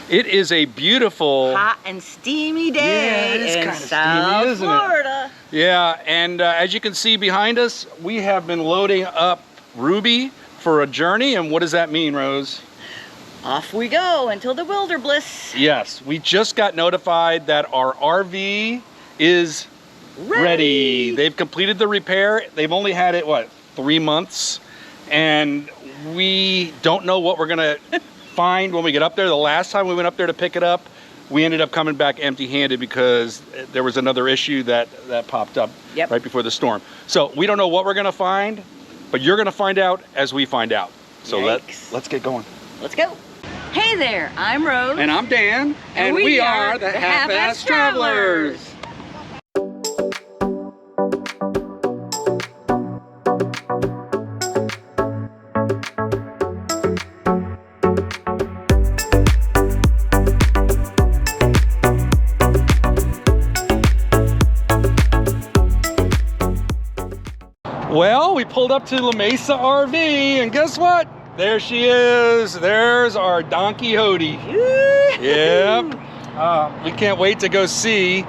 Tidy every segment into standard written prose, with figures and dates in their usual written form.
It is a beautiful, hot and steamy day in South Florida. Yeah, and as you can see behind us, we have been loading up Ruby for a journey. And what does that mean, Rose? Off we go until the wilder bliss. Yes, we just got notified that our RV is ready. They've completed the repair. They've only had it, what, 3 months? And we don't know what we're gonna find when we get up there. The last time we went up there to pick it up, we ended up coming back empty-handed because there was another issue that popped up right before the storm. So we don't know what we're gonna find, but you're gonna find out as we find out. So let's get going. Let's go. Hey there, I'm Rose. And I'm Dan. And we are the Half-Ass Travelers. Well, we pulled up to Mesa RV, and guess what? There she is. There's our Don Quixote. Yep. We can't wait to go see.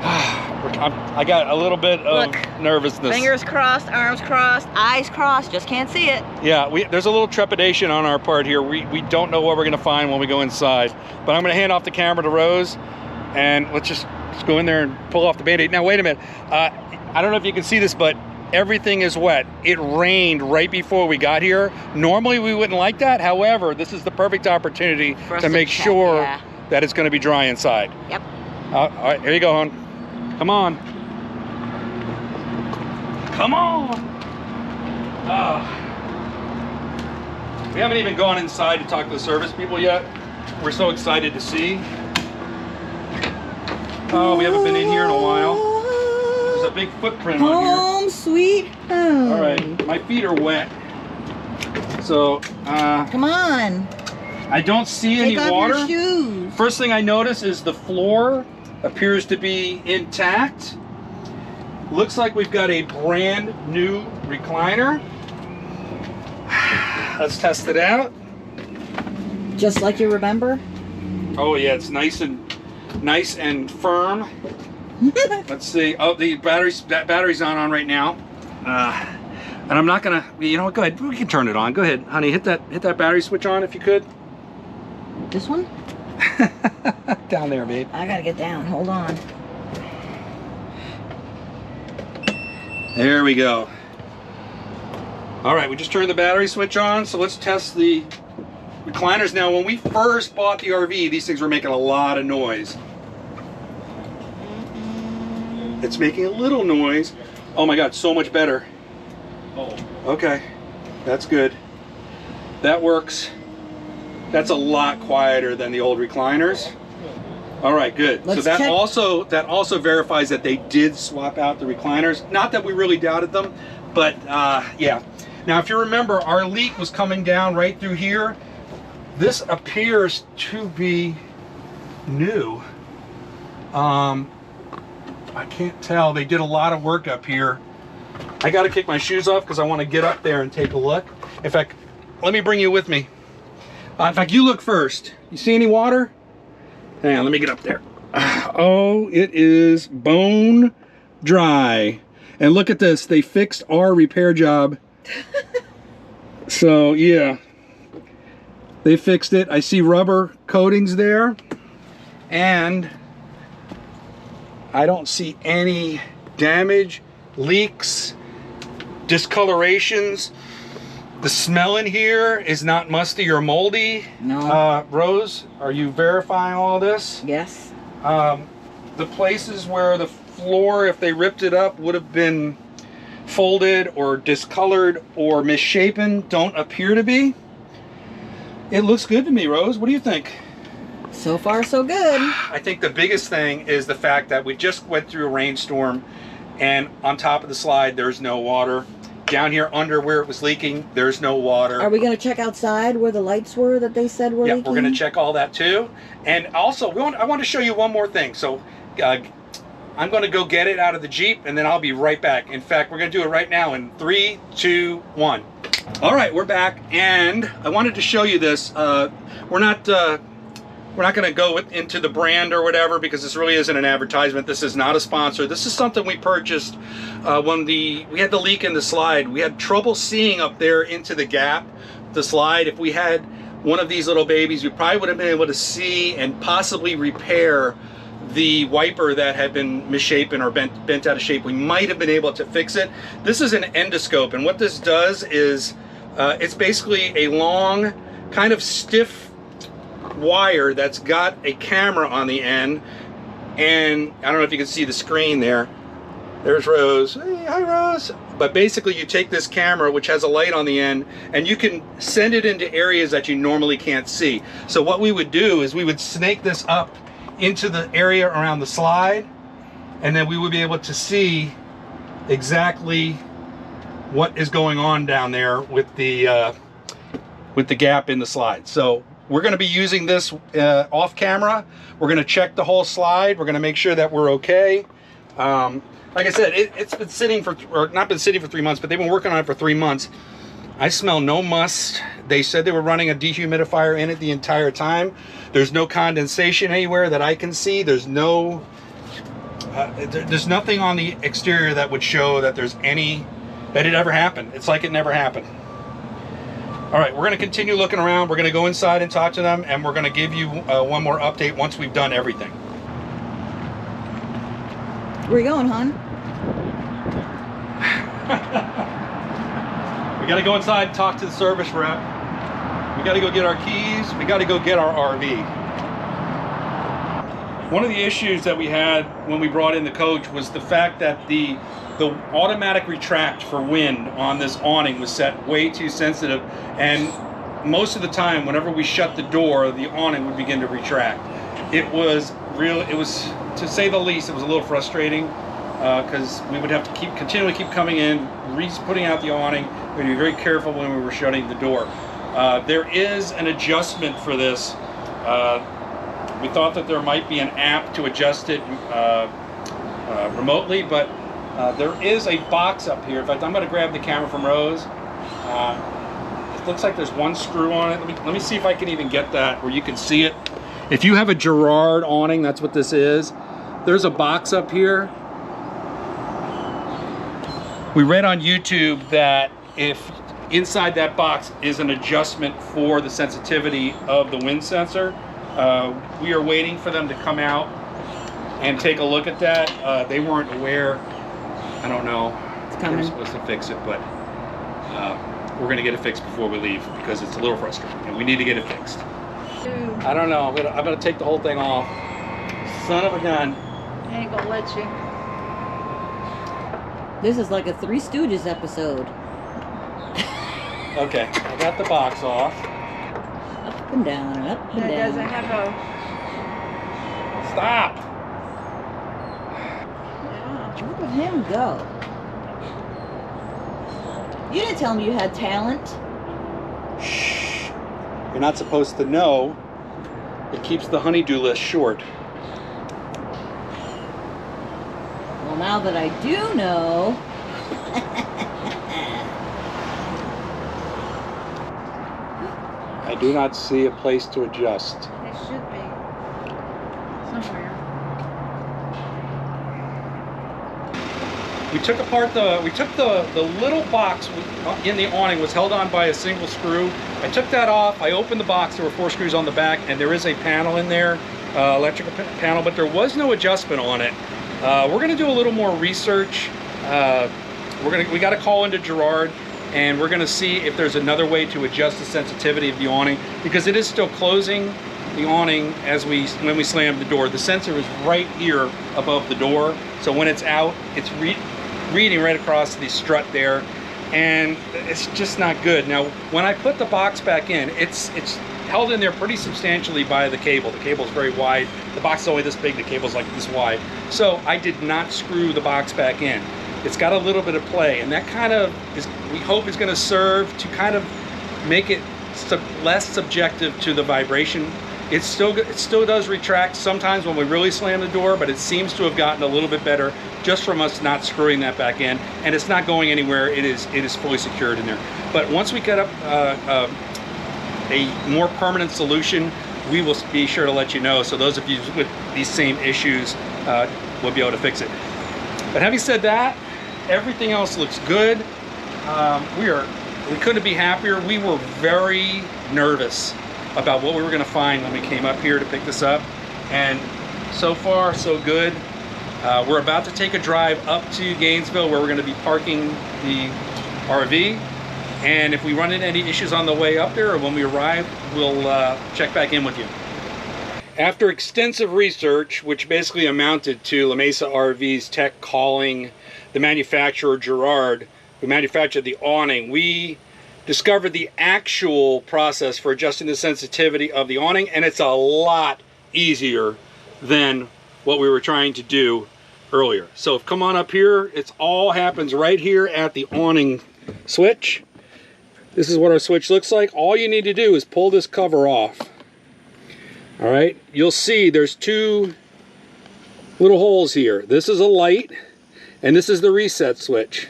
I got a little bit of nervousness. Fingers crossed, arms crossed, eyes crossed, just can't see it. Yeah, there's a little trepidation on our part here. We don't know what we're gonna find when we go inside. But I'm gonna hand off the camera to Rose, and let's just go in there and pull off the Band-Aid. Now, wait a minute. I don't know if you can see this, but everything is wet. It rained right before we got here. Normally we wouldn't like that. However, this is the perfect opportunity to make sure that it's going to be dry inside. Yep. All right, here you go, hon. Come on. Come on. We haven't even gone inside to talk to the service people yet. We're so excited to see. Oh, we haven't been in here in a while. There's a big footprint on here. Home sweet home. All right, my feet are wet. So, come on. I don't see any water. Take off your shoes. First thing I notice is the floor appears to be intact. Looks like we've got a brand new recliner. Let's test it out. Just like you remember? Oh yeah, it's nice and firm. Let's see. Oh, that battery's on right now. And I'm not gonna, you know what, go ahead, we can turn it on. Go ahead, honey, hit that battery switch on if you could. This one? Down there, babe. I gotta get down, hold on. There we go. All right, we just turned the battery switch on, so let's test the recliners. Now, when we first bought the RV, these things were making a lot of noise. It's making a little noise. Oh my God, so much better. Oh. Okay, that's good. That works. That's a lot quieter than the old recliners. All right, good. So that also verifies that they did swap out the recliners. Not that we really doubted them, but yeah. Now, if you remember, our leak was coming down right through here. This appears to be new. I can't tell. They did a lot of work up here. I got to kick my shoes off because I want to get up there and take a look. In fact, let me bring you with me. In fact, you look first. You see any water? Hang on, let me get up there. Oh, it is bone dry. And look at this. They fixed our repair job. So, yeah. They fixed it. I see rubber coatings there. And I don't see any damage, leaks, discolorations. The smell in here is not musty or moldy. No. Rose, are you verifying all this? Yes. The places where the floor, if they ripped it up, would have been folded or discolored or misshapen, don't appear to be. It looks good to me, Rose. What do you think? So far, so good. I think the biggest thing is the fact that we just went through a rainstorm, and on top of the slide, there's no water. Down here under where it was leaking, there's no water. Are we going to check outside where the lights were that they said were leaking? Yeah, we're going to check all that too. And also, I want to show you one more thing. So I'm going to go get it out of the Jeep, and then I'll be right back. In fact, we're going to do it right now in 3, 2, 1. All right, we're back, and I wanted to show you this. We're not we're not going to go into the brand or whatever, because this really isn't an advertisement. This is not a sponsor. This is something we purchased when we had the leak in the slide. We had trouble seeing up there into the gap, the slide. If we had one of these little babies, we probably would have been able to see and possibly repair the wiper that had been misshapen or bent out of shape. We might have been able to fix it. This is an endoscope, and what this does is it's basically a long, kind of stiff wire that's got a camera on the end. And I don't know if you can see the screen there. There's Rose. Hey, hi Rose. But basically you take this camera, which has a light on the end, and you can send it into areas that you normally can't see. So what we would do is we would snake this up into the area around the slide, and then we would be able to see exactly what is going on down there with the gap in the slide. So we're going to be using this off camera. We're going to check the whole slide. We're going to make sure that we're okay. Like I said, it's been sitting for, or not been sitting for 3 months, but they've been working on it for 3 months. I smell no must. They said they were running a dehumidifier in it the entire time. There's no condensation anywhere that I can see. There's no, there's nothing on the exterior that would show that there's any, that it ever happened. It's like it never happened. All right, we're gonna continue looking around. We're gonna go inside and talk to them, and we're gonna give you one more update once we've done everything. Where you going, hon? We got to go inside and talk to the service rep. We got to go get our keys. We got to go get our RV. One of the issues that we had when we brought in the coach was the fact that the automatic retract for wind on this awning was set way too sensitive, and most of the time whenever we shut the door, the awning would begin to retract. It was real, it was, to say the least, it was a little frustrating, because we would have to continually keep coming in, putting out the awning. We had to be very careful when we were shutting the door. There is an adjustment for this. We thought that there might be an app to adjust it remotely, but there is a box up here. In fact, I'm going to grab the camera from Rose. It looks like there's one screw on it. Let me see if I can even get that where you can see it. If you have a Girard awning, that's what this is. There's a box up here. We read on YouTube that if inside that box is an adjustment for the sensitivity of the wind sensor. We are waiting for them to come out and take a look at that. They weren't aware. I don't know. It's coming. We're supposed to fix it, but we're going to get it fixed before we leave because it's a little frustrating and we need to get it fixed. I don't know. I'm gonna take the whole thing off. Son of a gun. I ain't gonna let you. This is like a Three Stooges episode. Okay, I got the box off. Up and down and up and That down. doesn't have a... Stop! Yeah. Look at him go. You didn't tell me you had talent. Shh. You're not supposed to know. It keeps the honeydew list short. Well, now that I do know. I do not see a place to adjust. It should be. Somewhere. We took apart the little box in the awning was held on by a single screw. I took that off, I opened the box, there were 4 screws on the back, and there is a panel in there, electrical panel, but there was no adjustment on it. We're gonna do a little more research. We gotta call into Girard, and we're gonna see if there's another way to adjust the sensitivity of the awning, because it is still closing the awning when we slam the door. The sensor is right here above the door, so when it's out, it's reading right across the strut there, and it's just not good. Now, when I put the box back in, it's held in there pretty substantially by the cable. The cable's very wide. The box is only this big, the cable's like this wide. So I did not screw the box back in. It's got a little bit of play, and that kind of we hope is going to serve to kind of make it less subjective to the vibration. It still does retract sometimes when we really slam the door, but it seems to have gotten a little bit better just from us not screwing that back in, and it's not going anywhere. It is fully secured in there. But once we get up a more permanent solution, we will be sure to let you know. So those of you with these same issues will be able to fix it. But having said that, everything else looks good. We couldn't be happier. We were very nervous about what we were going to find when we came up here to pick this up, and so far so good. We're about to take a drive up to Gainesville where we're going to be parking the RV, and if we run into any issues on the way up there or when we arrive, we'll check back in with you. After extensive research, which basically amounted to La Mesa RV's tech calling the manufacturer Girard, who manufactured the awning, we discovered the actual process for adjusting the sensitivity of the awning, and it's a lot easier than what we were trying to do earlier. So come on up here. It all happens right here at the awning switch. This is what our switch looks like. All you need to do is pull this cover off. All right, you'll see there's two little holes here. This is a light, and this is the reset switch.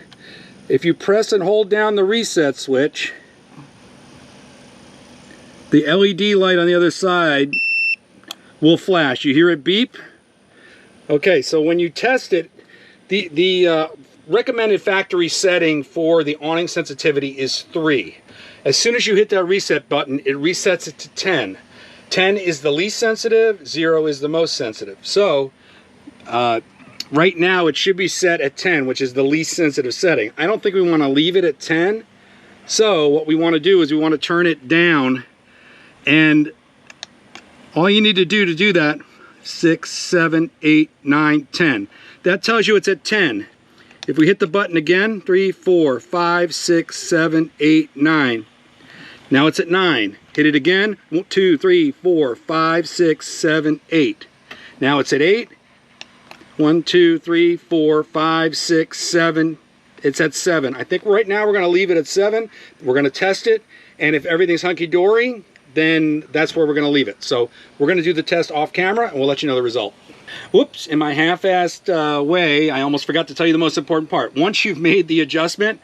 If you press and hold down the reset switch, the LED light on the other side will flash. You hear it beep? Okay, so when you test it, the recommended factory setting for the awning sensitivity is 3. As soon as you hit that reset button, it resets it to 10. 10 is the least sensitive, 0 is the most sensitive. So right now it should be set at 10, which is the least sensitive setting. I don't think we want to leave it at 10. So what we want to do is we want to turn it down, and all you need to do that, 6, 7, 8, 9, 10. That tells you it's at 10. If we hit the button again, 3, 4, 5, 6, 7, 8, 9. Now it's at 9. Hit it again, 1, 2, 3, 4, 5, 6, 7, 8. Now it's at 8. 1, 2, 3, 4, 5, 6, 7. It's at 7. I think right now we're going to leave it at 7. We're going to test it, and if everything's hunky-dory, then that's where we're going to leave it. So we're going to do the test off camera, and we'll let you know the result. Whoops, in my half-assed way, I almost forgot to tell you the most important part. Once you've made the adjustment,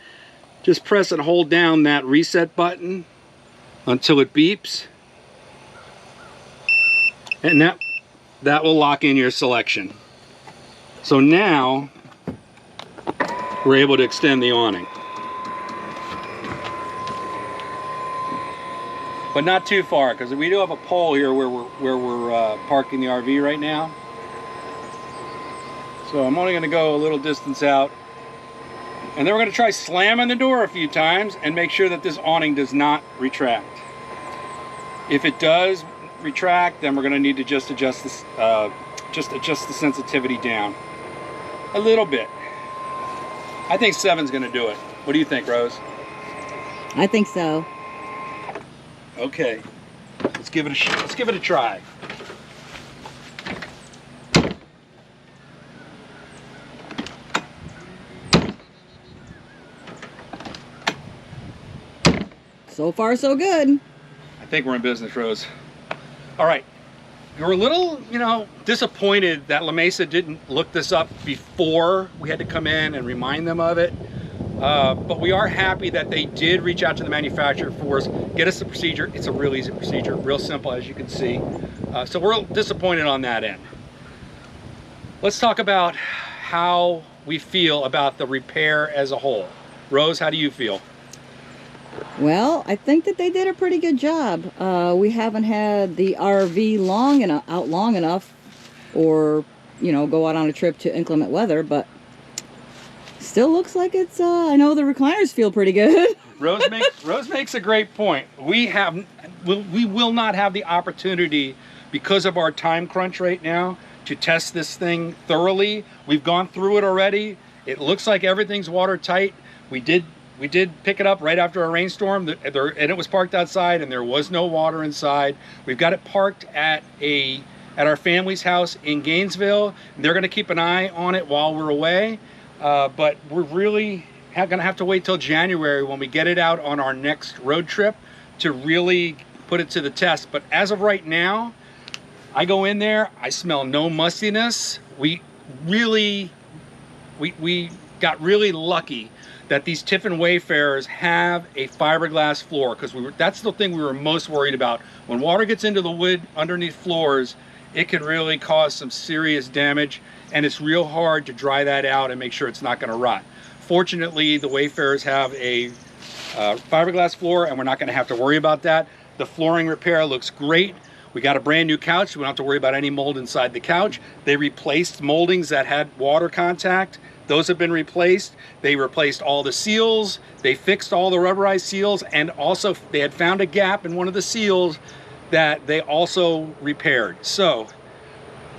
just press and hold down that reset button until it beeps, and that will lock in your selection. So now we're able to extend the awning, but not too far, because we do have a pole here where we're parking the RV right now. So I'm only going to go a little distance out, and then we're going to try slamming the door a few times and make sure that this awning does not retract. If it does retract, then we're going to need to just adjust this, adjust the sensitivity down a little bit. I think 7's going to do it. What do you think, Rose? I think so. Okay, let's give it a try. So far, so good. I think we're in business, Rose. All right. We were a little, disappointed that La Mesa didn't look this up before we had to come in and remind them of it. But we are happy that they did reach out to the manufacturer for us, get us the procedure. It's a real easy procedure, real simple, as you can see. So we're disappointed on that end. Let's talk about how we feel about the repair as a whole. Rose, how do you feel? Well, I think that they did a pretty good job. We haven't had the RV out long enough, or go out on a trip to inclement weather, but still looks like it's I know the recliners feel pretty good. Rose makes a great point. We will not have the opportunity, because of our time crunch right now, to test this thing thoroughly. We've gone through it already. It looks like everything's watertight. We did pick it up right after a rainstorm, and it was parked outside, and there was no water inside. We've got it parked at our family's house in Gainesville. They're going to keep an eye on it while we're away, but we're really going to have to wait till January when we get it out on our next road trip to really put it to the test. But as of right now, I go in there, I smell no mustiness. We got really lucky that these Tiffin Wayfarers have a fiberglass floor, because that's the thing we were most worried about. When water gets into the wood underneath floors, it can really cause some serious damage, and it's real hard to dry that out and make sure it's not going to rot. Fortunately, the Wayfarers have a fiberglass floor, and we're not going to have to worry about that. The flooring repair looks great. We got a brand new couch. We don't have to worry about any mold inside the couch. They replaced moldings that had water contact. Those have been replaced. They replaced all the seals. They fixed all the rubberized seals, and also they had found a gap in one of the seals that they also repaired. So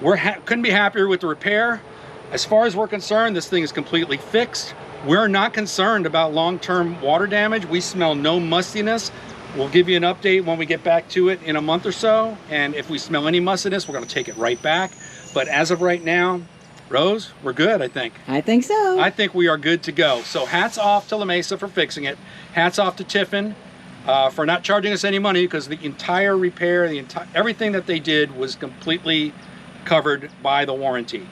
couldn't be happier with the repair. As far as we're concerned, this thing is completely fixed. We're not concerned about long-term water damage. We smell no mustiness. We'll give you an update when we get back to it in a month or so. And if we smell any mustiness, we're gonna take it right back. But as of right now, Rose, we're good, I think. I think so. I think we are good to go. So hats off to La Mesa for fixing it. Hats off to Tiffin for not charging us any money, because the entire repair, everything that they did was completely covered by the warranty,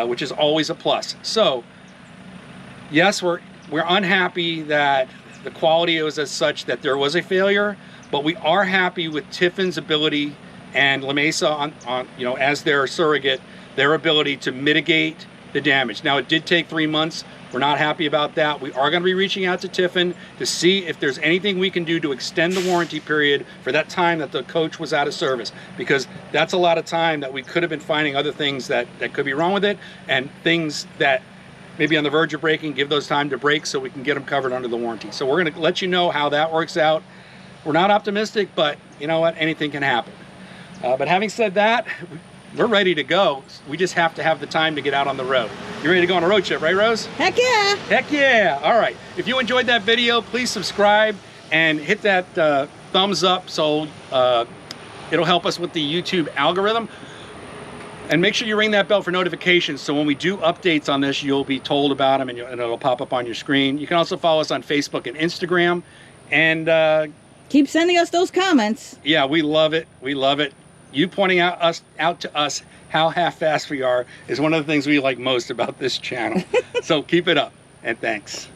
which is always a plus. So yes, we're unhappy that the quality was as such that there was a failure, but we are happy with Tiffin's ability and La Mesa on you know, as their surrogate, their ability to mitigate the damage. Now, it did take 3 months. We're not happy about that. We are going to be reaching out to Tiffin to see if there's anything we can do to extend the warranty period for that time that the coach was out of service, because that's a lot of time that we could have been finding other things that could be wrong with it, and things that maybe on the verge of breaking, give those time to break so we can get them covered under the warranty. So we're going to let you know how that works out. We're not optimistic, but you know what? Anything can happen. But having said that, we're ready to go. We just have to have the time to get out on the road. You ready to go on a road trip, right, Rose? Heck yeah. Heck yeah. All right. If you enjoyed that video, please subscribe and hit that thumbs up, so it'll help us with the YouTube algorithm. And make sure you ring that bell for notifications, so when we do updates on this, you'll be told about them, and it'll pop up on your screen. You can also follow us on Facebook and Instagram. And keep sending us those comments. Yeah, we love it. We love it. You pointing out to us how half-assed we are is one of the things we like most about this channel. So keep it up, and thanks.